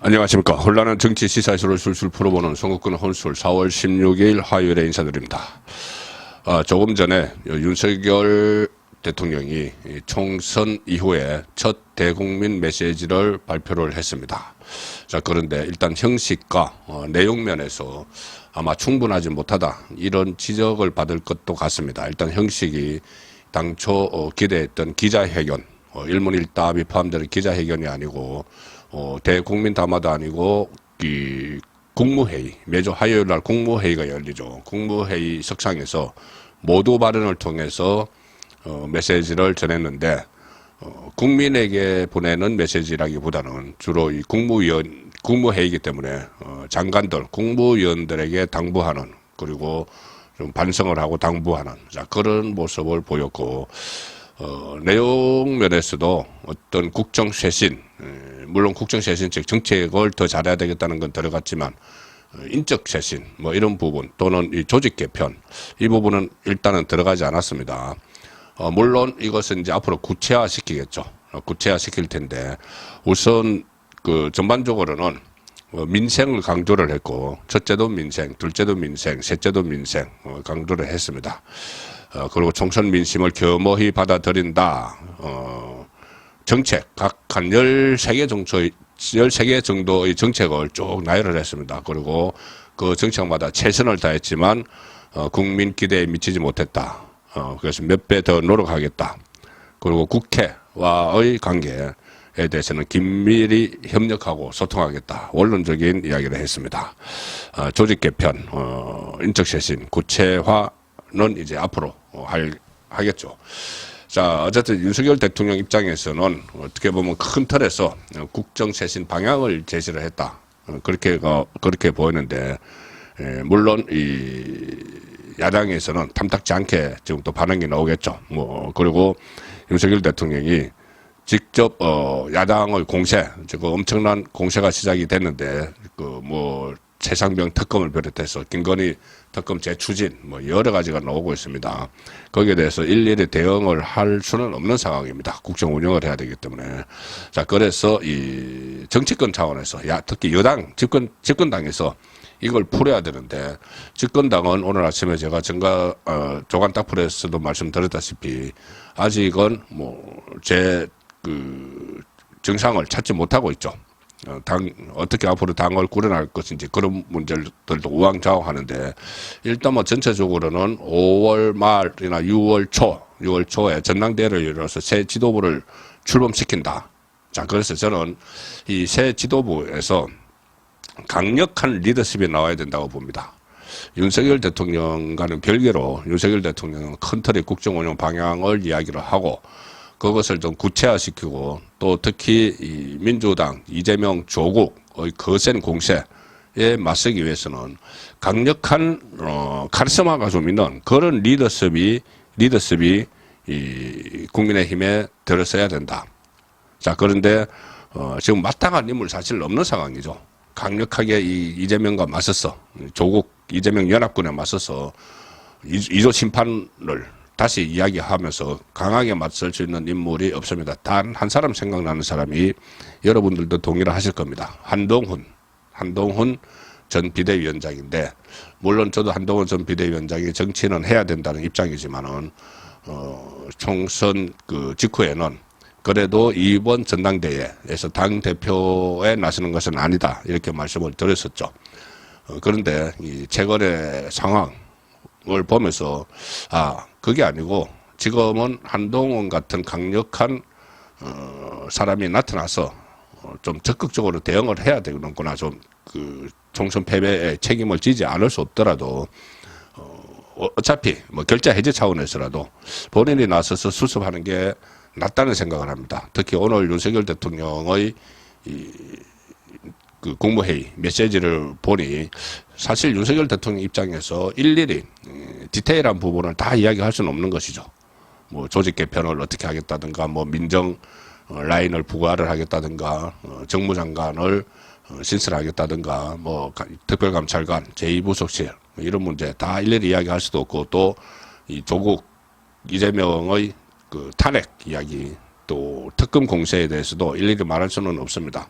안녕하십니까. 혼란한 정치 시사에서를 술술 풀어보는 송국근 혼술 4월 16일 화요일에 인사드립니다. 조금 전에 윤석열 대통령이 총선 이후에 첫 대국민 메시지를 발표를 했습니다. 자, 그런데 일단 형식과 내용 면에서 아마 충분하지 못하다 이런 지적을 받을 것도 같습니다. 일단 형식이 당초 기대했던 기자회견, 일문일답이 포함되는 기자회견이 아니고 대국민 담화도 아니고 이 국무회의, 매주 화요일 날 국무회의가 열리죠. 국무회의 석상에서 모두 발언을 통해서 메시지를 전했는데 국민에게 보내는 메시지라기보다는 주로 이 국무회의이기 때문에 장관들, 국무위원들에게 당부하는, 그리고 좀 반성을 하고 당부하는, 자, 그런 모습을 보였고, 내용 면에서도 어떤 국정 쇄신, 물론 국정 쇄신 즉 정책을 더 잘해야 되겠다는 건 들어갔지만 인적 쇄신 뭐 이런 부분 또는 이 조직 개편, 이 부분은 일단은 들어가지 않았습니다. 물론 이것은 이제 앞으로 구체화 시키겠죠. 구체화 시킬 텐데, 우선 그 전반적으로는 민생을 강조를 했고, 첫째도 민생, 둘째도 민생, 셋째도 민생 강조를 했습니다. 그리고 총선 민심을 겸허히 받아들인다. 정책, 각 한 13개 정도의 정책을 쭉 나열을 했습니다. 그리고 그 정책마다 최선을 다했지만, 국민 기대에 미치지 못했다. 그래서 몇 배 더 노력하겠다. 그리고 국회와의 관계에 대해서는 긴밀히 협력하고 소통하겠다. 원론적인 이야기를 했습니다. 조직 개편, 인적 쇄신, 구체화는 이제 앞으로 하겠죠. 자, 어쨌든 윤석열 대통령 입장에서는 어떻게 보면 큰 틀에서 국정 쇄신 방향을 제시를 했다. 그렇게 보이는데, 물론 야당에서는 탐탁지 않게 지금 또 반응이 나오겠죠. 그리고 윤석열 대통령이 직접 야당의 공세, 엄청난 공세가 시작이 됐는데, 최상병 특검을 비롯해서 김건희 특검 재추진 여러 가지가 나오고 있습니다. 거기에 대해서 일일이 대응을 할 수는 없는 상황입니다. 국정 운영을 해야 되기 때문에. 자, 그래서 이 정치권 차원에서, 특히 여당 집권당에서 이걸 풀어야 되는데, 집권당은 오늘 아침에 제가 조간 딱프레스도 말씀드렸다시피 아직은 정상을 찾지 못하고 있죠. 어떻게 앞으로 당을 꾸려나갈 것인지 그런 문제들도 우왕좌왕하는데, 일단 전체적으로는 5월 말이나 6월 초에 전당대회를 열어서 새 지도부를 출범시킨다. 자, 그래서 저는 이 새 지도부에서 강력한 리더십이 나와야 된다고 봅니다. 윤석열 대통령과는 별개로 윤석열 대통령은 큰 틀의 국정 운영 방향을 이야기를 하고, 그것을 좀 구체화시키고, 또 특히 이 민주당 이재명 조국의 거센 공세에 맞서기 위해서는 강력한 카리스마가 좀 있는 그런 리더십이 이 국민의힘에 들어서야 된다. 자, 그런데 지금 마땅한 인물 사실 없는 상황이죠. 강력하게 이재명과 맞서서, 조국 이재명 연합군에 맞서서 2조 심판을 다시 이야기하면서 강하게 맞설 수 있는 인물이 없습니다. 단 한 사람 생각나는 사람이 여러분들도 동의를 하실 겁니다. 한동훈 전 비대위원장인데, 물론 저도 한동훈 전 비대위원장이 정치는 해야 된다는 입장이지만은 총선 직후에는 그래도 이번 전당대회에서 당 대표에 나서는 것은 아니다, 이렇게 말씀을 드렸었죠. 그런데 이 최근의 상황을 보면서 그게 아니고 지금은 한동훈 같은 강력한 사람이 나타나서 좀 적극적으로 대응을 해야 되는구나. 좀 총선 패배에 책임을 지지 않을 수 없더라도 어차피 결자 해제 차원에서라도 본인이 나서서 수습하는 게 낫다는 생각을 합니다. 특히 오늘 윤석열 대통령의 국무회의 메시지를 보니, 사실 윤석열 대통령 입장에서 일일이 디테일한 부분을 다 이야기할 수는 없는 것이죠. 조직 개편을 어떻게 하겠다든가, 민정 라인을 부과를 하겠다든가, 정무장관을 신설하겠다든가, 특별감찰관, 제2부속실 이런 문제 다 일일이 이야기할 수도 없고, 또 이 조국 이재명의 탄핵 이야기, 또 특검 공세에 대해서도 일일이 말할 수는 없습니다.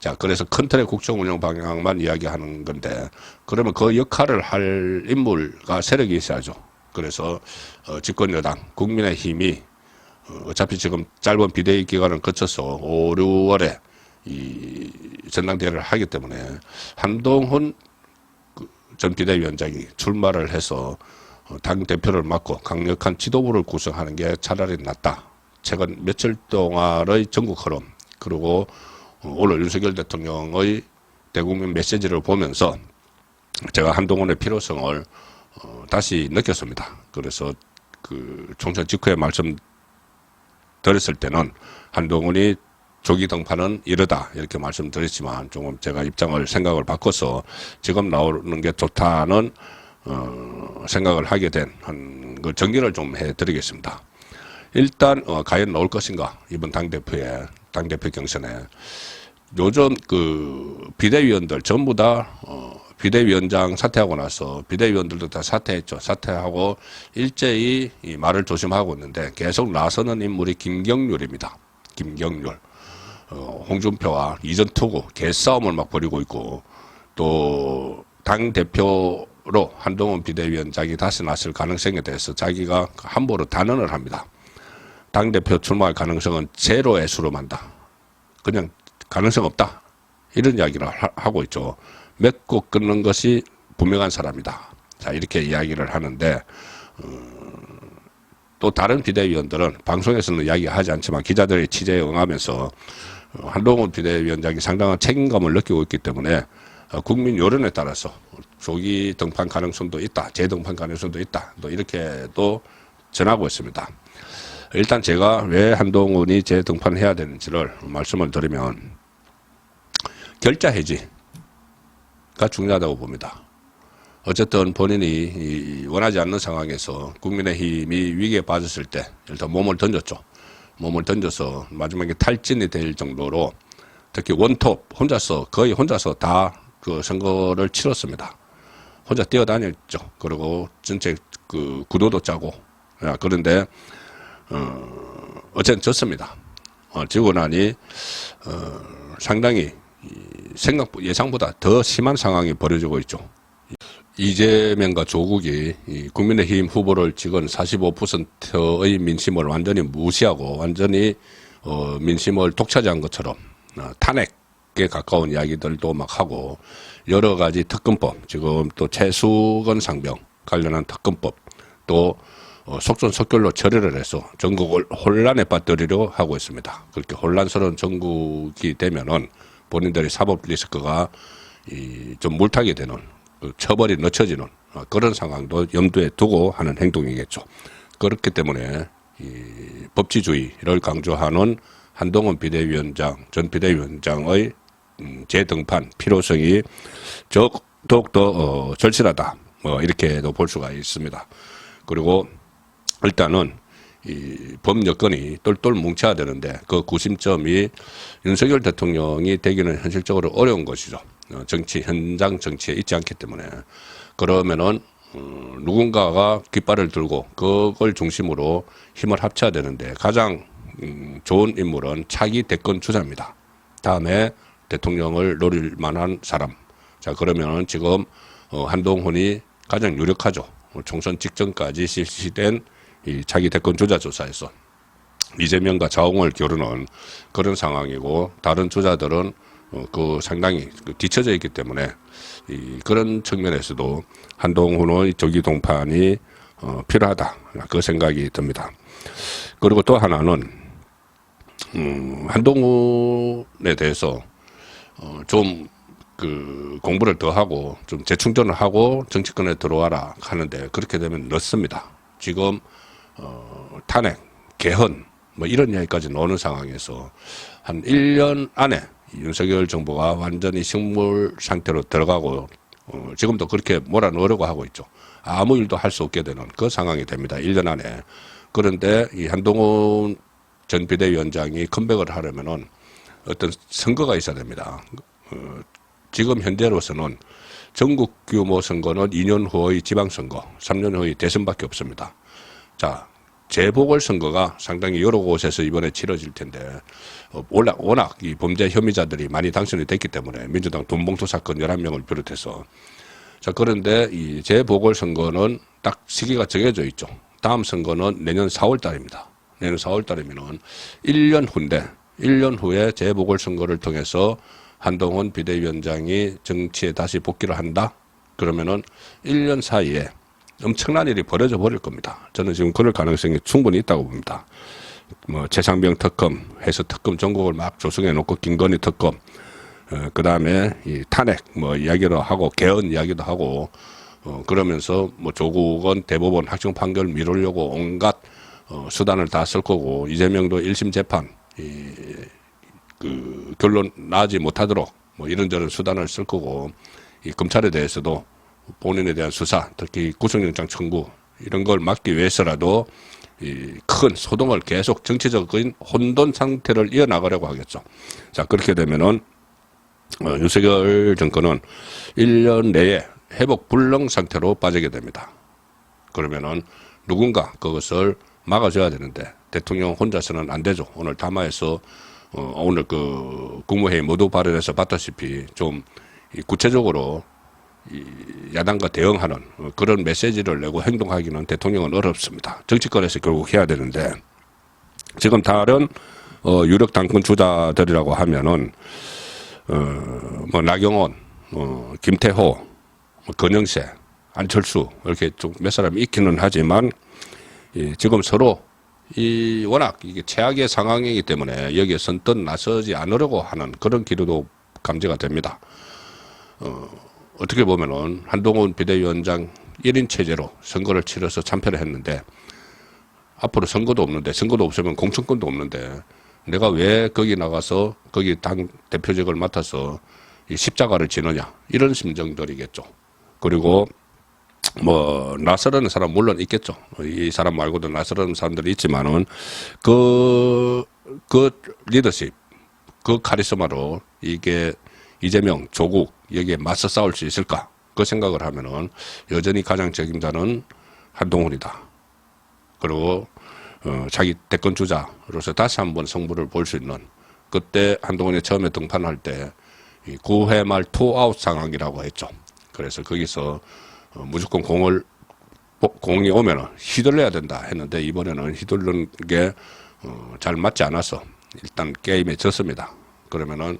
자, 그래서 큰 틀의 국정 운영 방향만 이야기하는 건데, 그러면 그 역할을 할 인물과 세력이 있어야죠. 그래서 집권 여당 국민의힘이 어차피 지금 짧은 비대위 기간을 거쳐서 5, 6월에 이 전당대회를 하기 때문에 한동훈 전 비대위원장이 출마를 해서 당 대표를 맡고 강력한 지도부를 구성하는 게 차라리 낫다. 최근 며칠 동안의 전국 흐름, 그리고 오늘 윤석열 대통령의 대국민 메시지를 보면서 제가 한동훈의 필요성을 다시 느꼈습니다. 그래서 그 총선 직후에 말씀 드렸을 때는 한동훈이 조기 등판은 이르다 이렇게 말씀드렸지만, 조금 제가 생각을 바꿔서 지금 나오는 게 좋다는 생각을 하게 된 그 정리를 좀 해드리겠습니다. 일단 과연 나올 것인가, 이번 당대표 경선에. 요즘 그 비대위원들 전부 다 비대위원장 사퇴하고 나서 비대위원들도 다 사퇴했죠. 사퇴하고 일제히 이 말을 조심하고 있는데, 계속 나서는 인물이 김경률입니다. 김경률. 홍준표와 이전투구 개싸움을 막 벌이고 있고, 또 당대표로 한동훈 비대위원장이 다시 나설 가능성에 대해서 자기가 함부로 단언을 합니다. 당대표 출마할 가능성은 제로에 수렴한다. 그냥 가능성 없다. 이런 이야기를 하고 있죠. 맺고 끊는 것이 분명한 사람이다. 자, 이렇게 이야기를 하는데, 또 다른 비대위원들은 방송에서는 이야기하지 않지만 기자들의 취재에 응하면서 한동훈 비대위원장이 상당한 책임감을 느끼고 있기 때문에 국민 여론에 따라서 조기 등판 가능성도 있다, 재등판 가능성도 있다, 또 이렇게 또 전하고 있습니다. 일단 제가 왜 한동훈이 재등판해야 되는지를 말씀을 드리면, 결자 해지가 중요하다고 봅니다. 어쨌든 본인이 원하지 않는 상황에서 국민의힘이 위기에 빠졌을 때 일단 몸을 던졌죠. 몸을 던져서 마지막에 탈진이 될 정도로, 특히 원톱 거의 혼자서 다 그 선거를 치렀습니다. 혼자 뛰어다녔죠. 그리고 전체 그 구도도 짜고. 그런데 어쨌든 졌습니다. 지고 나니 상당히 예상보다 더 심한 상황이 벌어지고 있죠. 이재명과 조국이 국민의힘 후보를 찍은 45%의 민심을 완전히 무시하고 완전히 민심을 독차지한 것처럼 탄핵에 가까운 이야기들도 막 하고, 여러 가지 특검법, 지금 또 최수건 상병 관련한 특검법, 또 속전속결로 처리를 해서 전국을 혼란에 빠뜨리려 하고 있습니다. 그렇게 혼란스러운 전국이 되면은 본인들의 사법 리스크가 좀 물타게 되는, 처벌이 늦춰지는 그런 상황도 염두에 두고 하는 행동이겠죠. 그렇기 때문에 법치주의를 강조하는 한동훈 전 비대위원장의 재등판 필요성이 더욱더 절실하다, 이렇게도 볼 수가 있습니다. 그리고 일단은 이 범여건이 똘똘 뭉쳐야 되는데, 그 구심점이 윤석열 대통령이 되기는 현실적으로 어려운 것이죠. 현장 정치에 있지 않기 때문에. 그러면은 누군가가 깃발을 들고 그걸 중심으로 힘을 합쳐야 되는데, 가장 좋은 인물은 차기 대권 주자입니다. 다음에 대통령을 노릴 만한 사람. 자, 그러면은 지금 한동훈이 가장 유력하죠. 총선 직전까지 실시된 이 차기 대권 주자 조사에서 이재명과 자웅을 겨루는 그런 상황이고, 다른 주자들은 상당히 뒤처져 있기 때문에 그런 측면에서도 한동훈의 조기 동판이 필요하다, 그 생각이 듭니다. 그리고 또 하나는 한동훈에 대해서 좀 공부를 더 하고 좀 재충전을 하고 정치권에 들어와라 하는데, 그렇게 되면 늦습니다. 지금 탄핵, 개헌 이런 이야기까지 나오는 상황에서 한 1년 안에 윤석열 정부가 완전히 식물 상태로 들어가고, 지금도 그렇게 몰아넣으려고 하고 있죠. 아무 일도 할 수 없게 되는 그 상황이 됩니다. 1년 안에. 그런데 이 한동훈 전 비대위원장이 컴백을 하려면은 어떤 선거가 있어야 됩니다. 지금 현재로서는 전국 규모 선거는 2년 후의 지방선거, 3년 후의 대선밖에 없습니다. 자, 재보궐선거가 상당히 여러 곳에서 이번에 치러질 텐데 워낙 이 범죄 혐의자들이 많이 당선이 됐기 때문에 민주당 돈봉투 사건 11명을 비롯해서 자 그런데 이 재보궐선거는 딱 시기가 정해져 있죠. 다음 선거는 내년 4월 달입니다. 내년 4월 달이면은 1년 후인데 1년 후에 재보궐선거를 통해서 한동훈 비대위원장이 정치에 다시 복귀를 한다? 그러면은 1년 사이에 엄청난 일이 벌어져 버릴 겁니다. 저는 지금 그럴 가능성이 충분히 있다고 봅니다. 뭐 최상병 특검, 해서 특검 전국을 막 조성해 놓고 김건희 특검, 그 다음에 이 탄핵 뭐 이야기도 하고 개헌 이야기도 하고 그러면서 뭐 조국은 대법원 확정 판결 미루려고 온갖 수단을 다 쓸 거고 이재명도 1심 재판 그 결론 나지 못하도록 뭐 이런저런 수단을 쓸 거고 이 검찰에 대해서도 본인에 대한 수사, 특히 구속영장 청구 이런 걸 막기 위해서라도 이 큰 소동을 계속 정치적인 혼돈 상태를 이어나가려고 하겠죠. 자 그렇게 되면은 윤석열 정권은 1년 내에 회복 불능 상태로 빠지게 됩니다. 그러면은 누군가 그것을 막아줘야 되는데 대통령 혼자서는 안 되죠. 오늘 담화에서 오늘 그 국무회의 모두 발언에서 봤다시피 좀 구체적으로 이 야당과 대응하는 그런 메시지를 내고 행동하기는 대통령은 어렵습니다. 정치권에서 결국 해야 되는데 지금 다른 유력 당권 주자들이라고 하면은 뭐 나경원, 김태호, 권영세, 안철수 이렇게 좀 몇 사람이 있기는 하지만 지금 서로 이 워낙 이게 최악의 상황이기 때문에 여기에 선뜻 나서지 않으려고 하는 그런 기류도 감지가 됩니다. 어떻게 보면은 한동훈 비대위원장 1인 체제로 선거를 치러서 참패를 했는데 앞으로 선거도 없는데 선거도 없으면 공천권도 없는데 내가 왜 거기 나가서 거기 당 대표직을 맡아서 이 십자가를 지느냐 이런 심정들이겠죠. 그리고 뭐 나서려는 사람 물론 있겠죠. 이 사람 말고도 나서려는 사람들이 있지만은 그 리더십, 그 카리스마로 이게 이재명, 조국 여기에 맞서 싸울 수 있을까? 그 생각을 하면은 여전히 가장 책임자는 한동훈이다. 그리고 자기 대권 주자로서 다시 한번 승부를 볼 수 있는 그때 한동훈이 처음에 등판할 때 9회 말 투아웃 상황이라고 했죠. 그래서 거기서 무조건 공이 오면은 휘둘러야 된다 했는데 이번에는 휘둘르는 게 잘 맞지 않아서 일단 게임에 졌습니다. 그러면은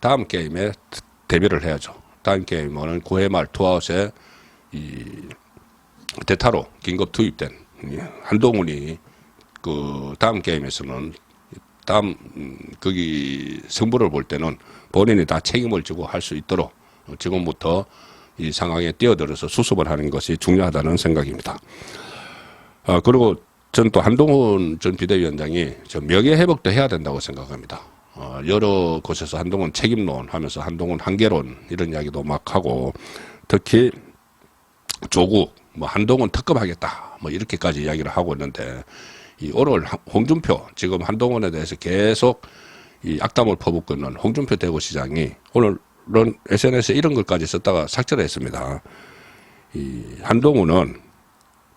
다음 게임에 대비를 해야죠. 다음 게임은 9회 말 투아웃에 이 대타로 긴급 투입된 한동훈이 그 다음 게임에서는 다음 거기 승부를 볼 때는 본인이 다 책임을 지고 할 수 있도록 지금부터 이 상황에 뛰어들어서 수습을 하는 것이 중요하다는 생각입니다. 그리고 전 또 한동훈 전 비대위원장이 명예 회복도 해야 된다고 생각합니다. 여러 곳에서 한동훈 책임론 하면서 한동훈 한계론 이런 이야기도 막 하고 특히 조국 뭐 한동훈 특검하겠다 뭐 이렇게까지 이야기를 하고 있는데 이 오늘 홍준표 지금 한동훈에 대해서 계속 이 악담을 퍼붓고 있는 홍준표 대구시장이 오늘은 SNS에 이런 것까지 썼다가 삭제를 했습니다. 이 한동훈은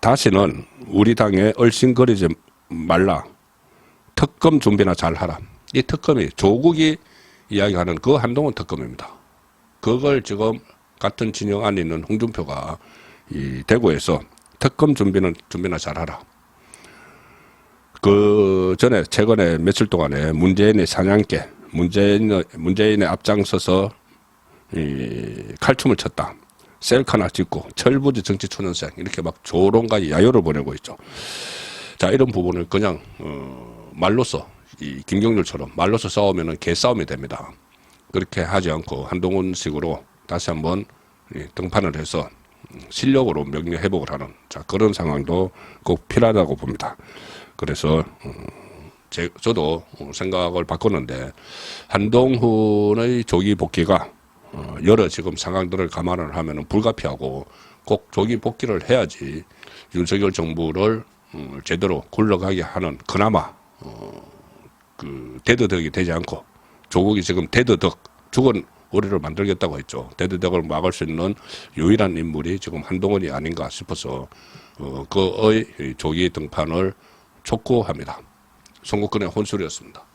다시는 우리 당에 얼씬거리지 말라. 특검 준비나 잘 하라. 이 특검이 조국이 이야기하는 그 한동훈 특검입니다. 그걸 지금 같은 진영 안에 있는 홍준표가 이 대구에서 특검 준비나 잘하라. 그 전에 최근에 며칠 동안에 문재인의 사냥개, 문재인의 앞장서서 이 칼춤을 췄다. 셀카 하나 찍고 철부지 정치 초년생 이렇게 막 조롱과 야유를 보내고 있죠. 자 이런 부분을 그냥 말로써 이 김경률처럼 말로써 싸우면은 개싸움이 됩니다. 그렇게 하지 않고 한동훈식으로 다시 한번 등판을 해서 실력으로 명예 회복을 하는 자 그런 상황도 꼭 필요하다고 봅니다. 그래서 저도 생각을 바꿨는데 한동훈의 조기 복귀가 여러 지금 상황들을 감안을 하면 불가피하고 꼭 조기 복귀를 해야지 윤석열 정부를 제대로 굴러가게 하는 그나마 그 대드덕이 되지 않고 조국이 지금 대드덕 죽은 우리를 만들겠다고 했죠. 대드덕을 막을 수 있는 유일한 인물이 지금 한동훈이 아닌가 싶어서 그의 조기 등판을 촉구합니다. 송국근의 혼술이었습니다.